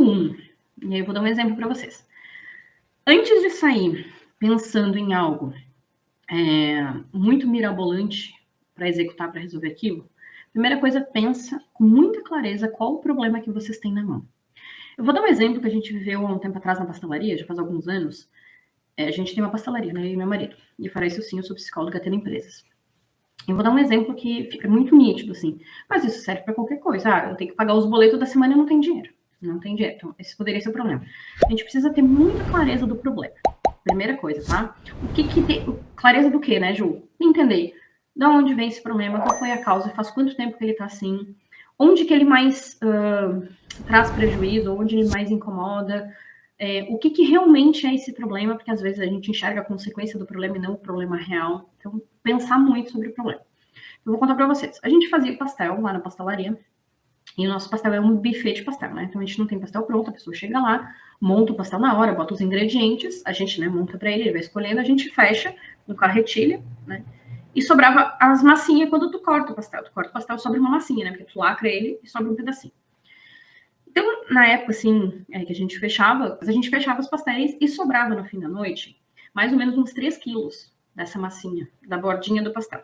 1. E aí eu vou dar um exemplo para vocês. Antes de sair pensando em algo muito mirabolante para executar, para resolver aquilo, primeira coisa, pensa com muita clareza qual o problema que vocês têm na mão. Eu vou dar um exemplo que a gente viveu há um tempo atrás na pastelaria, já faz alguns anos. A gente tem uma pastelaria, né, eu e meu marido. E para isso sim, eu sou psicóloga tendo empresas. Eu vou dar um exemplo que fica muito nítido, assim. Mas isso serve para qualquer coisa. Eu tenho que pagar os boletos da semana e não tenho dinheiro. Não tem dinheiro. Então, esse poderia ser o problema. A gente precisa ter muita clareza do problema. Primeira coisa, tá? Clareza do quê, né, Ju? Entender de onde vem esse problema, qual foi a causa, faz quanto tempo que ele tá assim, onde que ele mais traz prejuízo, onde ele mais incomoda, o que realmente é esse problema, porque às vezes a gente enxerga a consequência do problema e não o problema real. Então, pensar muito sobre o problema. Eu vou contar para vocês. A gente fazia pastel lá na pastelaria, e o nosso pastel é um buffet de pastel, né? Então a gente não tem pastel pronto, a pessoa chega lá, monta o pastel na hora, bota os ingredientes, a gente, né, monta para ele vai escolhendo, a gente fecha no carretilha, né? E sobrava as massinhas quando tu corta o pastel. Tu corta o pastel, sobra uma massinha, né? Porque tu lacra ele e sobra um pedacinho. Então, na época, assim, que a gente fechava os pastéis e sobrava no fim da noite mais ou menos uns 3 quilos dessa massinha, da bordinha do pastel.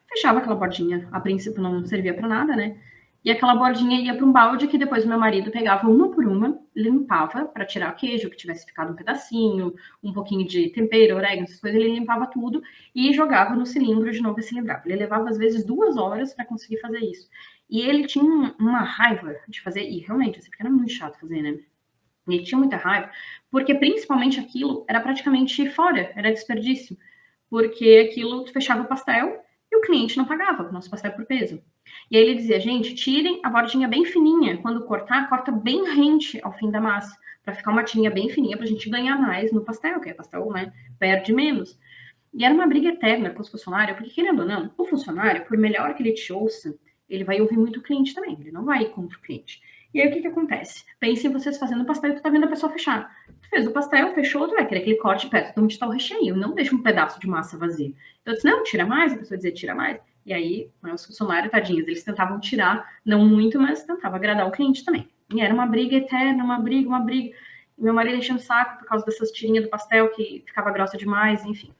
Fechava aquela bordinha, a princípio não servia para nada, né? E aquela bordinha ia para um balde que depois meu marido pegava uma por uma, limpava para tirar o queijo que tivesse ficado um pedacinho, um pouquinho de tempero, orégano, essas coisas, ele limpava tudo e jogava no cilindro de novo e cilindrava. Ele levava às vezes 2 horas para conseguir fazer isso. E ele tinha uma raiva de fazer, e realmente, assim, porque era muito chato fazer, né? Ele tinha muita raiva, porque principalmente aquilo era praticamente fora, era desperdício, porque aquilo fechava o pastel e o cliente não pagava o nosso pastel por peso. E aí ele dizia, gente, tirem a bordinha bem fininha, quando cortar, corta bem rente ao fim da massa, para ficar uma tirinha bem fininha, para a gente ganhar mais no pastel, que é pastel, né, perde menos. E era uma briga eterna com os funcionários, porque querendo ou não, o funcionário, por melhor que ele te ouça, ele vai ouvir muito o cliente também, ele não vai ir contra o cliente. E aí o que acontece? Pense em vocês fazendo pastel e tu tá vendo a pessoa fechar. Tu fez o pastel, fechou, tu vai querer que ele corte perto de onde está o recheio, não deixa um pedaço de massa vazio. Então eu disse, não, tira mais, a pessoa dizia, tira mais. E aí, os funcionários, tadinhos, eles tentavam tirar, não muito, mas tentavam agradar o cliente também. E era uma briga eterna, uma briga. E meu marido enchendo o saco por causa dessas tirinhas do pastel que ficava grossa demais, enfim.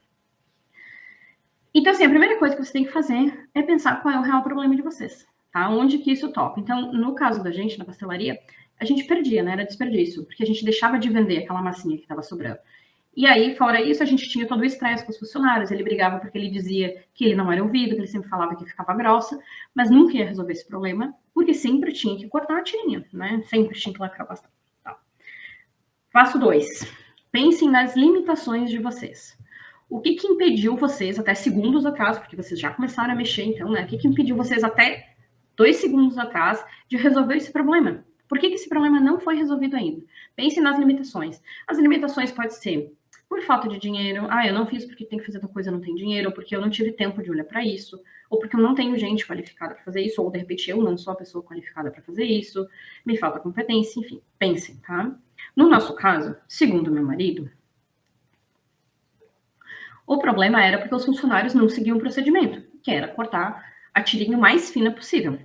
Então, assim, a primeira coisa que você tem que fazer é pensar qual é o real problema de vocês, tá? Onde que isso toca. Então, no caso da gente, na pastelaria, a gente perdia, né? Era desperdício, porque a gente deixava de vender aquela massinha que estava sobrando. E aí, fora isso, a gente tinha todo o estresse com os funcionários, ele brigava porque ele dizia que ele não era ouvido, que ele sempre falava que ficava grossa, mas nunca ia resolver esse problema, porque sempre tinha que cortar a tirinha, né? Sempre tinha que lacrar bastante. Tá. Passo 2. Pensem nas limitações de vocês. O que impediu vocês, até segundos atrás, porque vocês já começaram a mexer, então, né? O que impediu vocês até 2 segundos atrás de resolver esse problema? Por que esse problema não foi resolvido ainda? Pense nas limitações. As limitações podem ser por falta de dinheiro. Eu não fiz porque tem que fazer outra coisa, não tem dinheiro, ou porque eu não tive tempo de olhar para isso, ou porque eu não tenho gente qualificada para fazer isso, ou de repente eu não sou a pessoa qualificada para fazer isso, me falta competência, enfim. Pensem, tá? No nosso caso, segundo meu marido, o problema era porque os funcionários não seguiam o procedimento, que era cortar a tirinha o mais fina possível.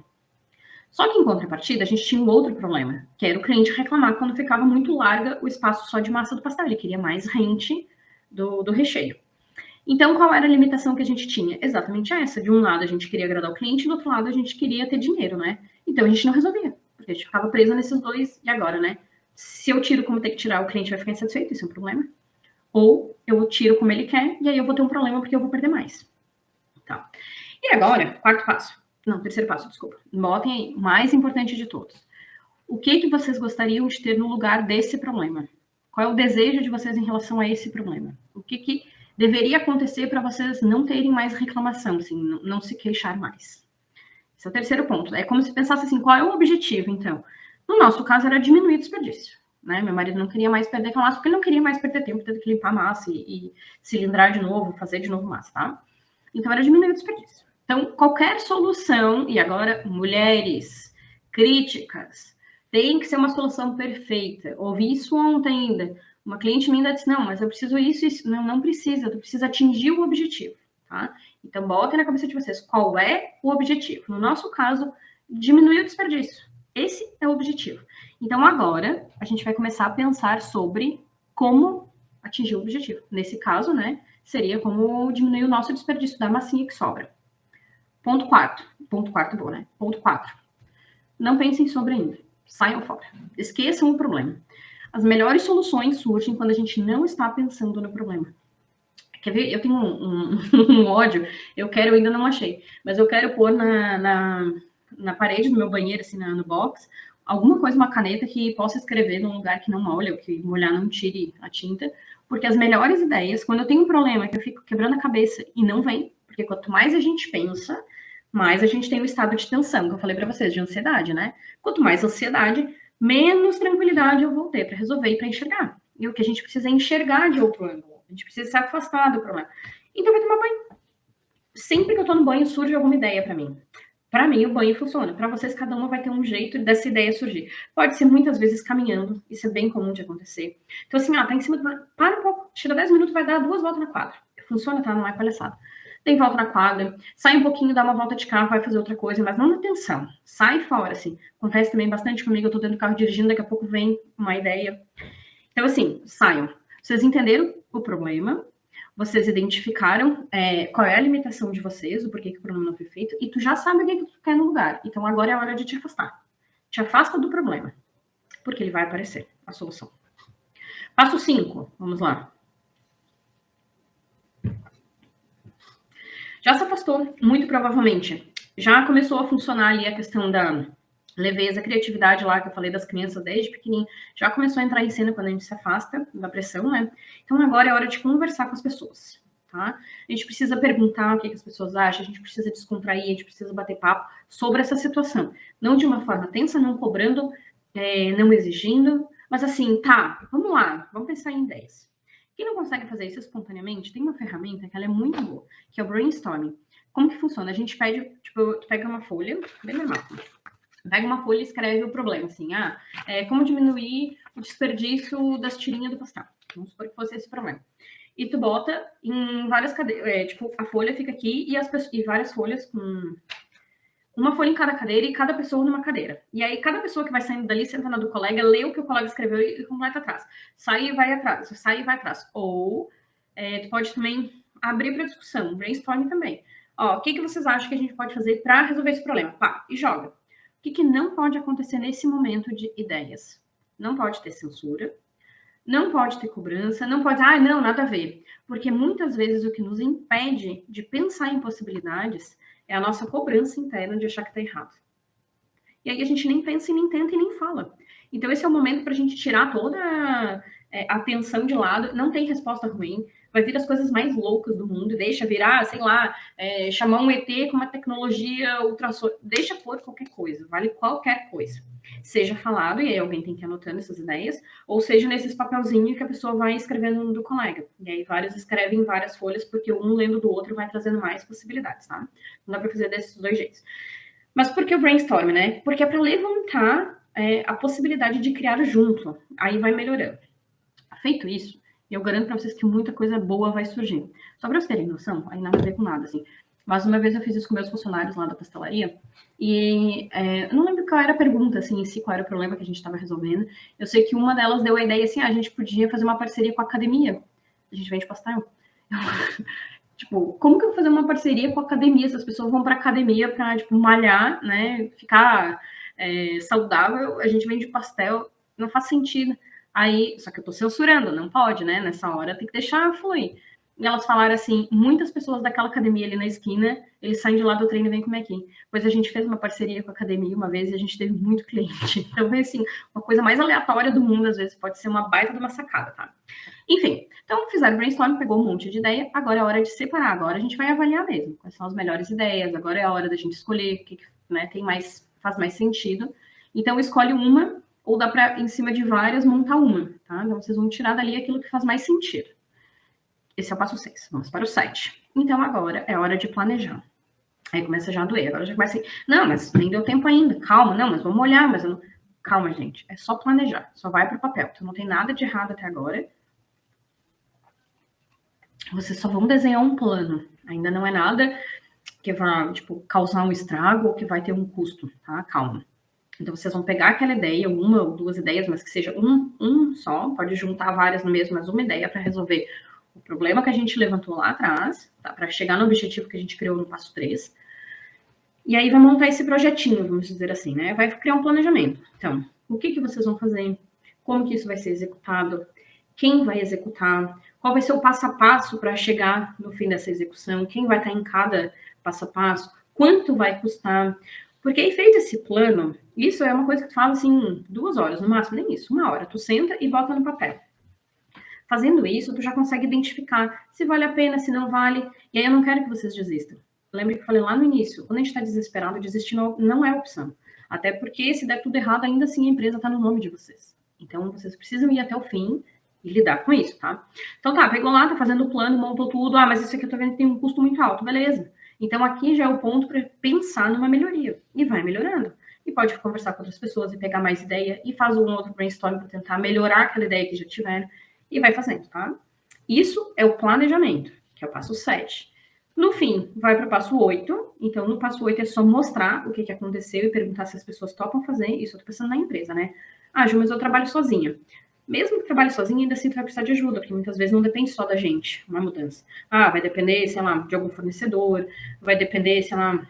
Só que, em contrapartida, a gente tinha um outro problema, que era o cliente reclamar quando ficava muito larga o espaço só de massa do pastel. Ele queria mais rente do recheio. Então, qual era a limitação que a gente tinha? Exatamente essa. De um lado, a gente queria agradar o cliente, do outro lado, a gente queria ter dinheiro, né? Então, a gente não resolvia, porque a gente ficava presa nesses dois. E agora, né? Se eu tiro como tem que tirar, o cliente vai ficar insatisfeito, isso é um problema. Ou eu tiro como ele quer, e aí eu vou ter um problema porque eu vou perder mais. Tá. E agora, terceiro passo, desculpa. Botem aí, mais importante de todos. O que vocês gostariam de ter no lugar desse problema? Qual é o desejo de vocês em relação a esse problema? O que deveria acontecer para vocês não terem mais reclamação, assim, não se queixar mais? Esse é o terceiro ponto. É como se pensasse assim, qual é o objetivo, então? No nosso caso, era diminuir o desperdício. Né? Meu marido não queria mais perder aquela massa, porque ele não queria mais perder tempo, tendo que limpar a massa e cilindrar de novo, fazer de novo massa, tá? Então, era diminuir o desperdício. Então, qualquer solução, e agora, mulheres, críticas, tem que ser uma solução perfeita. Ouvi isso ontem ainda. Uma cliente minha disse, não, mas eu preciso isso. Não precisa, tu precisa atingir o objetivo, tá? Então, botem na cabeça de vocês, qual é o objetivo? No nosso caso, diminuir o desperdício. Esse é o objetivo. Então, agora, a gente vai começar a pensar sobre como atingir o objetivo. Nesse caso, né, seria como diminuir o nosso desperdício da massinha que sobra. Ponto 4. Ponto 4 bom, né? Ponto 4. Não pensem sobre ainda. Saiam fora. Esqueçam o problema. As melhores soluções surgem quando a gente não está pensando no problema. Quer ver? Eu tenho um ódio, eu ainda não achei, mas eu quero pôr na parede do meu banheiro, assim, no box, alguma coisa, uma caneta que possa escrever num lugar que não molha, ou que molhar não tire a tinta, porque as melhores ideias, quando eu tenho um problema que eu fico quebrando a cabeça e não vem, porque quanto mais a gente pensa, mais a gente tem um estado de tensão, que eu falei para vocês, de ansiedade, né? Quanto mais ansiedade, menos tranquilidade eu vou ter para resolver e para enxergar. E o que a gente precisa é enxergar de outro ângulo. A gente precisa se afastar do problema. Então, vai tomar banho. Sempre que eu tô no banho, surge alguma ideia para mim. Para mim, o banho funciona. Para vocês, cada uma vai ter um jeito dessa ideia surgir. Pode ser muitas vezes caminhando. Isso é bem comum de acontecer. Então, assim, tá em cima do banho. Para um pouco. Tira 10 minutos, vai dar 2 voltas na quadra. Funciona, tá? Não é palhaçada. Tem volta na quadra. Sai um pouquinho, dá uma volta de carro, vai fazer outra coisa. Mas não na tensão. Sai fora, assim. Acontece também bastante comigo. Eu tô dentro do carro dirigindo, daqui a pouco vem uma ideia. Então, assim, saiam. Vocês entenderam o problema, vocês identificaram qual é a limitação de vocês, o porquê que o problema não foi feito, e tu já sabe o que tu quer no lugar. Então, agora é a hora de te afastar. Te afasta do problema, porque ele vai aparecer, a solução. Passo 5, vamos lá. Já se afastou, muito provavelmente. Já começou a funcionar ali a questão da leveza, criatividade lá, que eu falei das crianças desde pequenininho, já começou a entrar em cena quando a gente se afasta da pressão, né? Então agora é hora de conversar com as pessoas, tá? A gente precisa perguntar o que as pessoas acham, a gente precisa descontrair, a gente precisa bater papo sobre essa situação. Não de uma forma tensa, não cobrando, não exigindo, mas assim, tá, vamos lá, vamos pensar em ideias. Quem não consegue fazer isso espontaneamente, tem uma ferramenta que ela é muito boa, que é o brainstorming. Como que funciona? A gente pede, tipo, tu pega uma folha, bem normal, pega uma folha e escreve o problema, assim, como diminuir o desperdício das tirinhas do pastel. Vamos supor que fosse esse problema. E tu bota em várias cadeiras, tipo, a folha fica aqui e várias folhas com uma folha em cada cadeira e cada pessoa numa cadeira. E aí, cada pessoa que vai saindo dali, senta na do colega, lê o que o colega escreveu e completa atrás. Sai e vai atrás, sai e vai atrás. Ou tu pode também abrir para discussão, brainstorming também. Ó, o que vocês acham que a gente pode fazer para resolver esse problema? Pá, e joga. O que não pode acontecer nesse momento de ideias? Não pode ter censura, não pode ter cobrança, não pode, não, nada a ver. Porque muitas vezes o que nos impede de pensar em possibilidades é a nossa cobrança interna de achar que está errado. E aí a gente nem pensa e nem tenta e nem fala. Então esse é o momento para a gente tirar toda a tensão de lado. Não tem resposta ruim. Vai vir as coisas mais loucas do mundo. Deixa virar, sei lá, chamar um ET com uma tecnologia ultrassônica. Deixa por qualquer coisa. Vale qualquer coisa. Seja falado, e aí alguém tem que ir anotando essas ideias, ou seja nesses papelzinhos que a pessoa vai escrevendo do colega. E aí vários escrevem em várias folhas, porque um lendo do outro vai trazendo mais possibilidades, tá? Não dá para fazer desses dois jeitos. Mas por que o brainstorm, né? Porque é para levantar a possibilidade de criar junto. Aí vai melhorando. Feito isso, eu garanto para vocês que muita coisa boa vai surgir. Só para vocês terem noção, aí nada a ver com nada, assim. Mas uma vez eu fiz isso com meus funcionários lá da pastelaria e eu não lembro qual era a pergunta, assim, qual era o problema que a gente estava resolvendo. Eu sei que uma delas deu a ideia assim, a gente podia fazer uma parceria com a academia. A gente vende pastel. Tipo, como que eu vou fazer uma parceria com a academia? Se as pessoas vão para academia para, tipo, malhar, né? Ficar saudável, a gente vende pastel, não faz sentido. Aí, só que eu tô censurando, não pode, né? Nessa hora tem que deixar fluir. E elas falaram assim, muitas pessoas daquela academia ali na esquina, eles saem de lá do treino e vêm comer aqui. Pois a gente fez uma parceria com a academia uma vez e a gente teve muito cliente. Então, assim, uma coisa mais aleatória do mundo, às vezes, pode ser uma baita de uma sacada, tá? Enfim, então fizeram brainstorm, pegou um monte de ideia, agora é a hora de separar, agora a gente vai avaliar mesmo quais são as melhores ideias, agora é a hora da gente escolher o que né, faz mais sentido. Então escolhe uma, ou dá para, em cima de várias, montar uma, tá? Então vocês vão tirar dali aquilo que faz mais sentido. Esse é o passo 6. Vamos para o 7. Então agora é hora de planejar. Aí começa já a doer, agora já começa assim, não, mas nem deu tempo ainda, calma, não, mas vamos olhar, mas eu não... Calma, gente, é só planejar, só vai para o papel. Então não tem nada de errado até agora. Vocês só vão desenhar um plano. Ainda não é nada que vai, tipo, causar um estrago ou que vai ter um custo, tá? Calma. Então, vocês vão pegar aquela ideia, uma ou duas ideias, mas que seja um só, pode juntar várias no mesmo, mas uma ideia para resolver o problema que a gente levantou lá atrás, tá? Para chegar no objetivo que a gente criou no passo 3. E aí vai montar esse projetinho, vamos dizer assim, né? Vai criar um planejamento. Então, o que vocês vão fazer? Como que isso vai ser executado? Quem vai executar? Qual vai ser o passo a passo para chegar no fim dessa execução? Quem vai estar em cada passo a passo? Quanto vai custar? Porque aí, feito esse plano, isso é uma coisa que tu fala assim, 2 horas, no máximo, nem isso, 1 hora. Tu senta e bota no papel. Fazendo isso, tu já consegue identificar se vale a pena, se não vale. E aí eu não quero que vocês desistam. Lembra que eu falei lá no início, quando a gente está desesperado, desistir não é opção. Até porque se der tudo errado, ainda assim a empresa está no nome de vocês. Então vocês precisam ir até o fim e lidar com isso, tá? Então tá, pegou lá, tá fazendo o plano, montou tudo. Ah, mas isso aqui eu tô vendo que tem um custo muito alto. Beleza. Então aqui já é o ponto para pensar numa melhoria. E vai melhorando. E pode conversar com outras pessoas e pegar mais ideia e faz um outro brainstorm para tentar melhorar aquela ideia que já tiveram. E vai fazendo, tá? Isso é o planejamento, que é o passo 7. No fim, vai para o passo 8. Então, no passo 8 é só mostrar o que aconteceu e perguntar se as pessoas topam fazer. Isso eu tô pensando na empresa, né? Ah, Ju, mas eu trabalho sozinha. Mesmo que trabalhe sozinha, ainda assim tu vai precisar de ajuda, porque muitas vezes não depende só da gente, uma mudança. Ah, vai depender, sei lá, de algum fornecedor, vai depender, sei lá,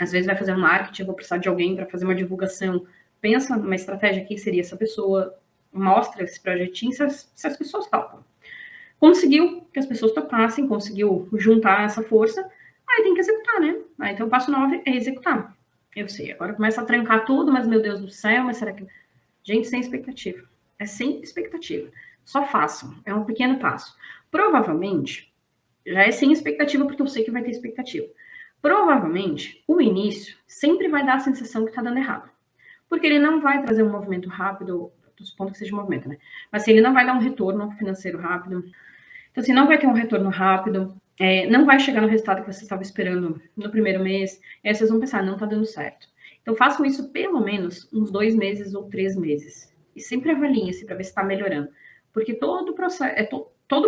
às vezes vai fazer um marketing, eu vou precisar de alguém para fazer uma divulgação. Pensa numa estratégia, quem seria essa pessoa, mostra esse projetinho se as pessoas topam. Conseguiu que as pessoas topassem, conseguiu juntar essa força, aí tem que executar, né? Aí, então o passo 9 é executar. Eu sei, agora começa a trancar tudo, mas meu Deus do céu, mas será que... Gente, sem expectativa. É sem expectativa. Só façam. É um pequeno passo. Provavelmente, já é sem expectativa, porque eu sei que vai ter expectativa. Provavelmente, o início sempre vai dar a sensação que tá dando errado. Porque ele não vai trazer um movimento rápido, supondo que seja um movimento, né? Mas assim, ele não vai dar um retorno financeiro rápido. Então, assim, não vai ter um retorno rápido, não vai chegar no resultado que você estava esperando no primeiro mês, e aí vocês vão pensar, não tá dando certo. Então, façam isso pelo menos uns 2 meses ou 3 meses. E sempre avaliem-se para ver se está melhorando. Porque todo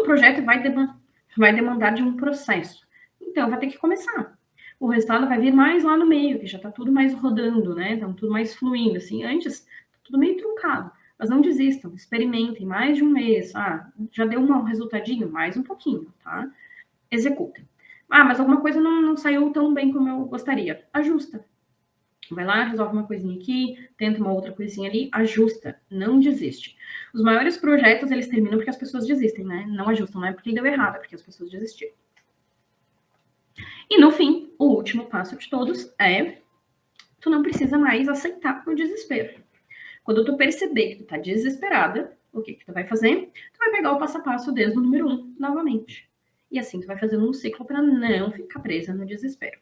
projeto vai demandar de um processo. Então, vai ter que começar. O resultado vai vir mais lá no meio, que já está tudo mais rodando, né? Então, tudo mais fluindo, assim. Antes, tudo meio truncado. Mas não desistam, experimentem mais de um mês. Ah, já deu um resultadinho? Mais um pouquinho, tá? Executem. Ah, mas alguma coisa não saiu tão bem como eu gostaria. Ajusta. Vai lá, resolve uma coisinha aqui, tenta uma outra coisinha ali, ajusta, não desiste. Os maiores projetos, eles terminam porque as pessoas desistem, né? Não ajustam, não é porque deu errado, é porque as pessoas desistiram. E no fim, o último passo de todos é tu não precisa mais aceitar o desespero. Quando tu perceber que tu tá desesperada, o que tu vai fazer? Tu vai pegar o passo a passo desde o número 1 novamente. E assim tu vai fazendo um ciclo para não ficar presa no desespero.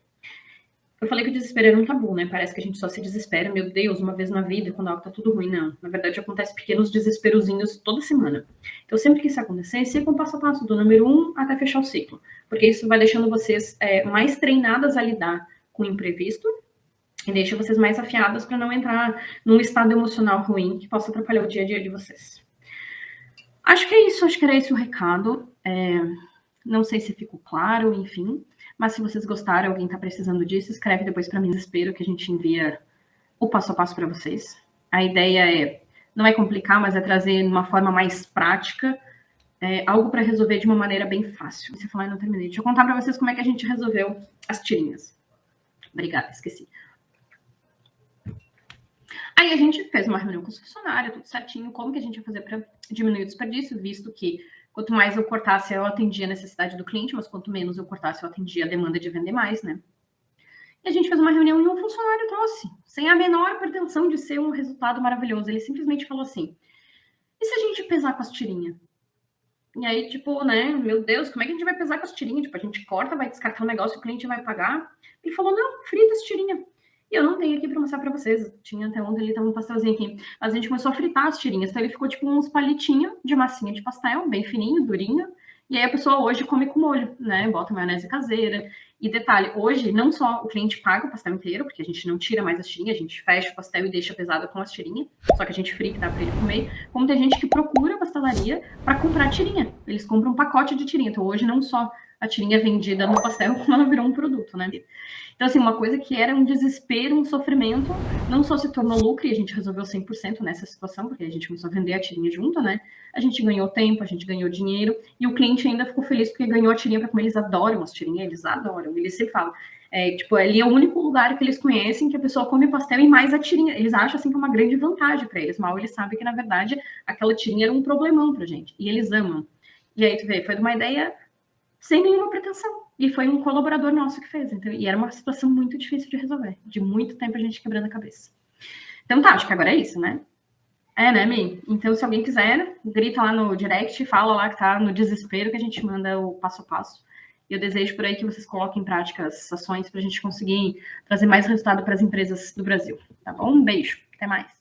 Eu falei que o desespero era um tabu, né? Parece que a gente só se desespera, meu Deus, uma vez na vida, quando algo tá tudo ruim. Não. Na verdade, acontece pequenos desesperozinhos toda semana. Então, sempre que isso acontecer, siga um passo a passo, do número 1 até fechar o ciclo. Porque isso vai deixando vocês mais treinadas a lidar com o imprevisto e deixa vocês mais afiadas para não entrar num estado emocional ruim que possa atrapalhar o dia a dia de vocês. Acho que é isso, acho que era esse o recado. Não sei se ficou claro, enfim. Mas se vocês gostaram, alguém está precisando disso, escreve depois para mim, espero que a gente envia o passo a passo para vocês. A ideia não é complicar, mas é trazer de uma forma mais prática, algo para resolver de uma maneira bem fácil. Você falou, não terminei. Deixa eu contar para vocês como é que a gente resolveu as tirinhas. Obrigada, esqueci. Aí a gente fez uma reunião com os funcionários, tudo certinho, como que a gente ia fazer para diminuir o desperdício, visto que quanto mais eu cortasse, eu atendia a necessidade do cliente, mas quanto menos eu cortasse, eu atendia a demanda de vender mais, né? E a gente fez uma reunião e um funcionário trouxe, sem a menor pretensão de ser um resultado maravilhoso. Ele simplesmente falou assim, e se a gente pesar com as tirinhas? E aí, tipo, né, meu Deus, como é que a gente vai pesar com as tirinhas? Tipo, a gente corta, vai descartar o negócio, o cliente vai pagar. Ele falou, não, frita as tirinhas. E eu não tenho aqui para mostrar para vocês. Tinha até ontem, ele tava um pastelzinho aqui. Mas a gente começou a fritar as tirinhas. Então ele ficou tipo uns palitinhos de massinha de pastel, bem fininho, durinho. E aí a pessoa hoje come com molho, né? Bota maionese caseira. E detalhe, hoje não só o cliente paga o pastel inteiro, porque a gente não tira mais as tirinhas, a gente fecha o pastel e deixa pesado com as tirinhas, só que a gente frita, dá para ele comer. Como tem gente que procura a pastelaria para comprar tirinha. Eles compram um pacote de tirinha. Então hoje não só a tirinha vendida no pastel, como ela virou um produto, né? Então, assim, uma coisa que era um desespero, um sofrimento, não só se tornou lucro, e a gente resolveu 100% nessa situação, porque a gente começou a vender a tirinha junto, né? A gente ganhou tempo, a gente ganhou dinheiro, e o cliente ainda ficou feliz porque ganhou a tirinha para comer. Eles adoram as tirinhas, eles adoram. Eles sempre falam, tipo, ali é o único lugar que eles conhecem que a pessoa come pastel e mais a tirinha. Eles acham, assim, que é uma grande vantagem para eles. Mal eles sabem que, na verdade, aquela tirinha era um problemão pra gente. E eles amam. E aí, tu vê, foi de uma ideia sem nenhuma pretensão. E foi um colaborador nosso que fez. Então, e era uma situação muito difícil de resolver. De muito tempo a gente quebrando a cabeça. Então tá, acho que agora é isso, né? Né, Mi? Então, se alguém quiser, grita lá no direct, fala lá que tá no desespero que a gente manda o passo a passo. E eu desejo por aí que vocês coloquem em prática as ações para a gente conseguir trazer mais resultado para as empresas do Brasil. Tá bom? Um beijo. Até mais.